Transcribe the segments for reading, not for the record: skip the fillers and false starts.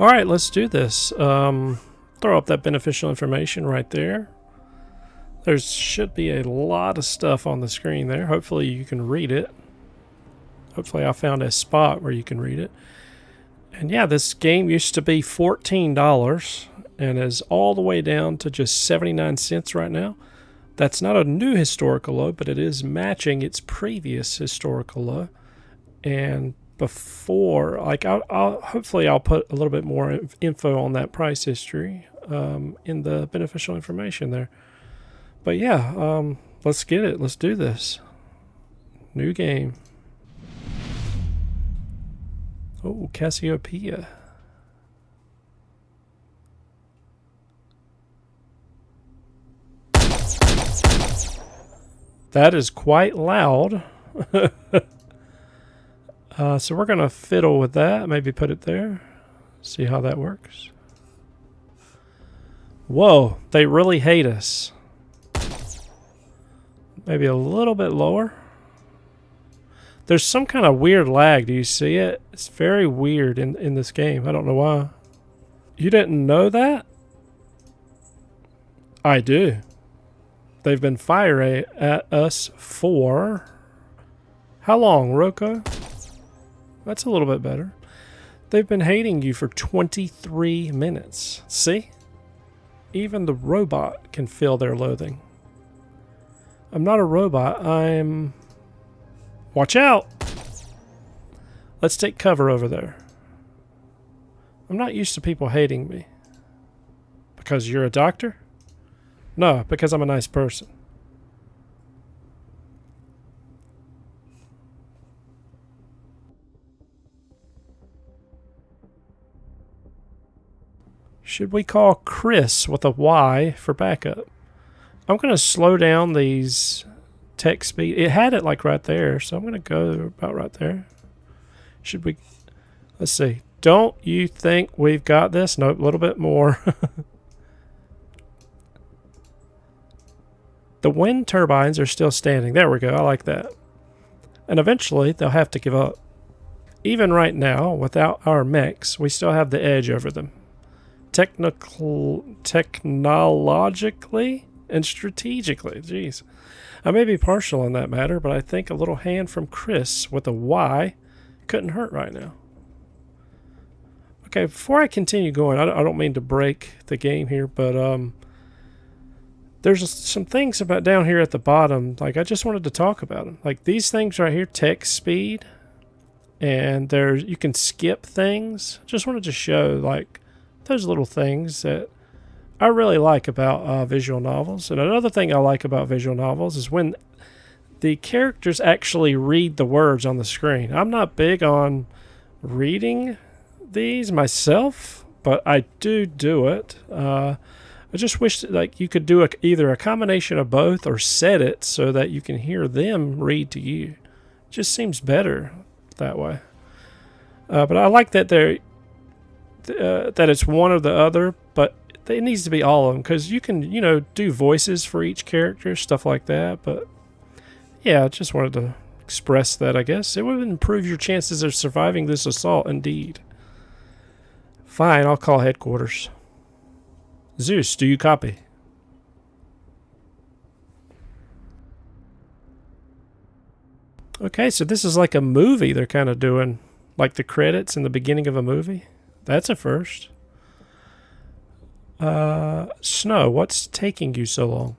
Alright, let's do this. Throw up that beneficial information right there. There should be a lot of stuff on the screen there. Hopefully you can read it. Hopefully I found a spot where you can read it. And yeah, this game used to be $14 and is all the way down to just 79 cents right now. That's not a new historical low, but it is matching its previous historical low. And before, like, hopefully I'll put a little bit more info on that price history in the beneficial information there. But yeah, let's get it. Let's do this. New game. Oh, Cassiopeia. That is quite loud. So we're going to fiddle with that. Maybe put it there. See how that works. Whoa, they really hate us. Maybe a little bit lower. There's some kind of weird lag. Do you see it? It's very weird in this game. I don't know why. You didn't know that? I do. They've been firing at us for... How long, Rocco? That's a little bit better. They've been hating you for 23 minutes. See? Even the robot can feel their loathing. I'm not a robot. I'm... Watch out! Let's take cover over there. I'm not used to people hating me. Because you're a doctor? No, because I'm a nice person. Should we call Chris with a Y for backup? I'm going to slow down these text speed. It had it like right there, so I'm going to go about right there. Should we... Let's see. Don't you think we've got this? Nope, a little bit more. The wind turbines are still standing. There we go. I like that. And eventually, they'll have to give up. Even right now, without our mechs, we still have the edge over them. Technologically and strategically. Jeez. I may be partial in that matter, but I think a little hand from Chris with a Y couldn't hurt right now. Okay, before I continue going, I don't mean to break the game here, but there's some things about down here at the bottom, like I just wanted to talk about them. Like these things right here, text speed, and there's you can skip things. Just wanted to show like those little things that I really like about visual novels. And another thing I like about visual novels is when the characters actually read the words on the screen. I'm not big on reading these myself, but I do it. I just wish like you could do either a combination of both or set it so that you can hear them read to you. It just seems better that way. But I like that that it's one or the other, but it needs to be all of them because you can, do voices for each character, stuff like that. But yeah, I just wanted to express that, I guess. It would improve your chances of surviving this assault, indeed. Fine, I'll call headquarters. Zeus, do you copy? Okay, so this is like a movie they're kind of doing, like the credits in the beginning of a movie. That's a first. Snow, what's taking you so long?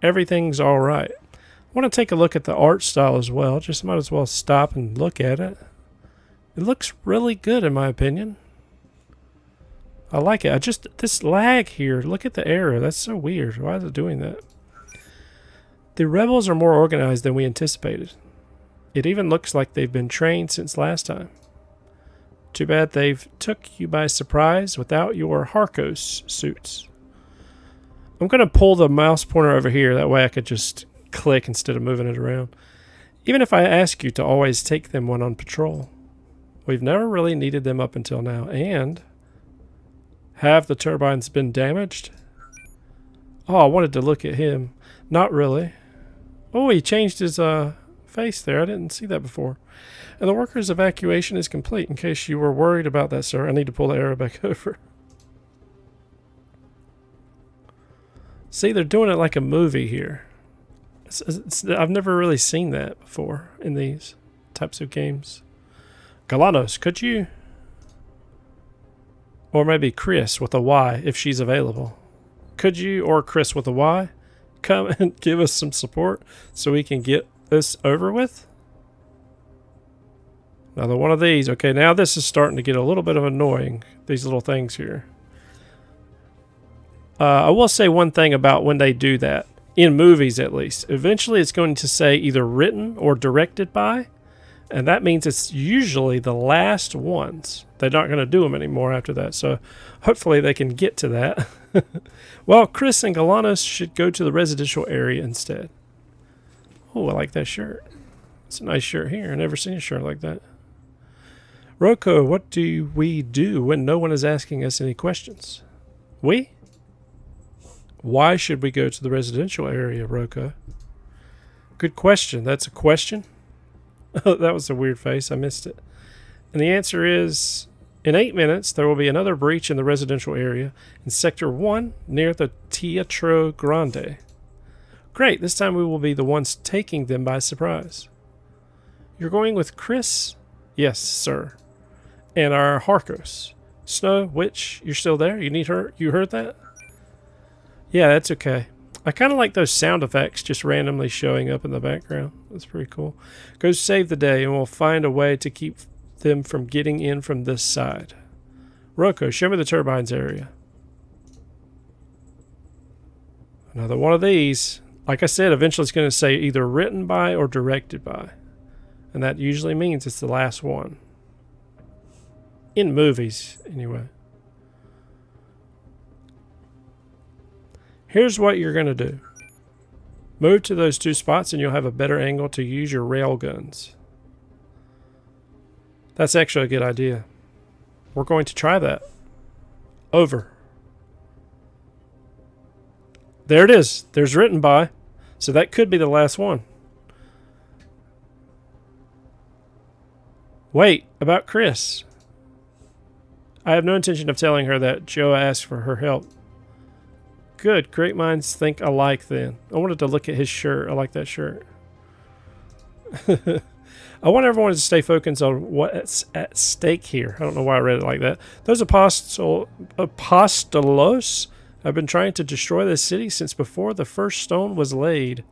Everything's all right. I want to take a look at the art style as well. Just might as well stop and look at it. It looks really good in my opinion. I like it. This lag here, look at the error. That's so weird. Why is it doing that? The rebels are more organized than we anticipated. It even looks like they've been trained since last time. Too bad they've took you by surprise without your Harkos suits. I'm going to pull the mouse pointer over here. That way I could just click instead of moving it around. Even if I ask you to always take them when on patrol. We've never really needed them up until now. And have the turbines been damaged? Oh, I wanted to look at him. Not really. Oh, he changed his face there. I didn't see that before. And the workers' evacuation is complete. In case you were worried about that, sir, I need to pull the arrow back over. See, they're doing it like a movie here. I've never really seen that before in these types of games. Galanos, could you? Or maybe Chris with a Y, if she's available. Could you, or Chris with a Y, come and give us some support so we can get this over with? Another one of these. Okay, now this is starting to get a little bit of annoying, these little things here. I will say one thing about when they do that, in movies at least. Eventually it's going to say either written or directed by, and that means it's usually the last ones. They're not going to do them anymore after that, so hopefully they can get to that. Well, Chris and Galanos should go to the residential area instead. Oh, I like that shirt. It's a nice shirt here. I've never seen a shirt like that. Rocco, what do we do when no one is asking us any questions? We? Why should we go to the residential area, Rocco? Good question. That's a question? That was a weird face. I missed it. And the answer is, in 8 minutes, there will be another breach in the residential area in Sector 1 near the Teatro Grande. Great. This time we will be the ones taking them by surprise. You're going with Chris? Yes, sir. And our Harkos. Snow, Witch, you're still there? You need her? You heard that? Yeah, that's okay. I kind of like those sound effects just randomly showing up in the background. That's pretty cool. Go save the day and we'll find a way to keep them from getting in from this side. Rocco, show me the turbines area. Another one of these. Like I said, eventually it's going to say either written by or directed by. And that usually means it's the last one. In movies, anyway. Here's what you're going to do. Move to those 2 spots and you'll have a better angle to use your rail guns. That's actually a good idea. We're going to try that. Over. There it is. There's written by. So that could be the last one. Wait, about Chris. I have no intention of telling her that Joe asked for her help. Good. Great minds think alike then. I wanted to look at his shirt. I like that shirt. I want everyone to stay focused on what's at stake here. I don't know why I read it like that. Those apostolos have been trying to destroy this city since before the first stone was laid.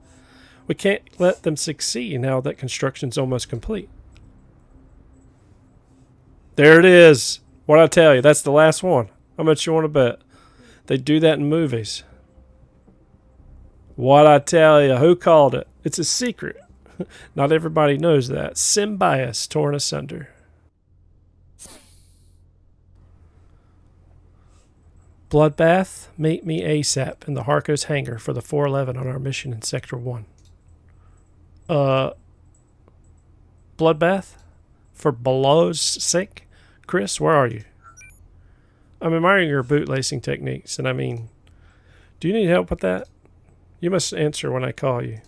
We can't let them succeed now that construction's almost complete. There it is. What I tell you, that's the last one. How much you want to bet? They do that in movies. What I tell you, who called it? It's a secret. Not everybody knows that. Symbios torn asunder. Bloodbath, meet me ASAP in the Harkos hangar for the 411 on our mission in Sector 1. Bloodbath? For Below's sake? Chris, where are you? I'm admiring your bootlasing techniques, and I mean, do you need help with that? You must answer when I call you.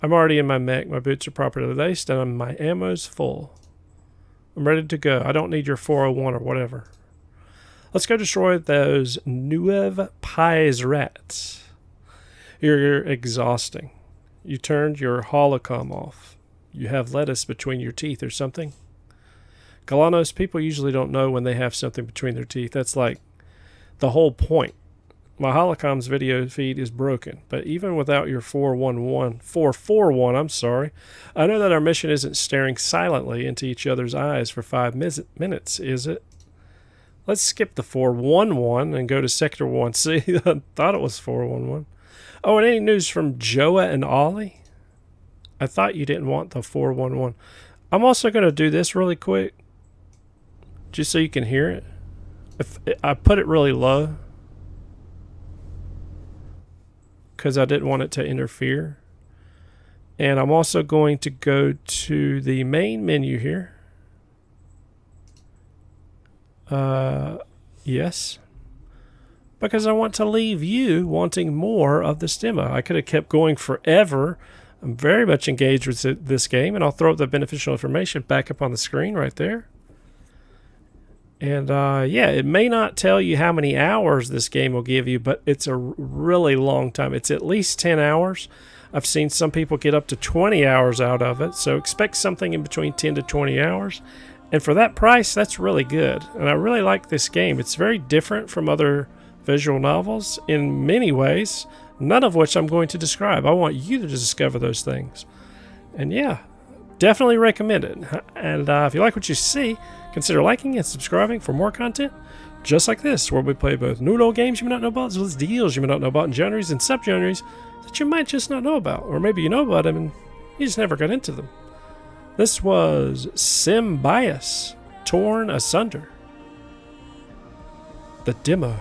I'm already in my mech, my boots are properly laced, and my ammo's full. I'm ready to go. I don't need your 401 or whatever. Let's go destroy those Nuev Pies rats. You're exhausting. You turned your holocom off. You have lettuce between your teeth or something. Galanos, people usually don't know when they have something between their teeth. That's like the whole point. My holocom's video feed is broken, but even without your 441, I'm sorry, I know that our mission isn't staring silently into each other's eyes for 5 minutes, is it? Let's skip the 411 and go to Sector 1. See, I thought it was 411. Oh, and any news from Joa and Ollie? I thought you didn't want the 411. I'm also going to do this really quick, just so you can hear it. If I put it really low, because I didn't want it to interfere. And I'm also going to go to the main menu here. Yes. Because I want to leave you wanting more of this demo. I could have kept going forever I'm very much engaged with this game, and I'll throw up the beneficial information back up on the screen right there. And yeah, it may not tell you how many hours this game will give you, but it's a really long time. It's at least 10 hours. I've seen some people get up to 20 hours out of it, so expect something in between 10 to 20 hours. And for that price, that's really good. And I really like this game. It's very different from other visual novels in many ways, none of which I'm going to describe. I want you to discover those things. And yeah, definitely recommend it. And if you like what you see, consider liking and subscribing for more content just like this, where we play both new and old games you may not know about, as well as deals you may not know about, in genres and subgenres that you might just not know about. Or maybe you know about them and you just never got into them. This was Symbiosis, Torn Asunder, the demo.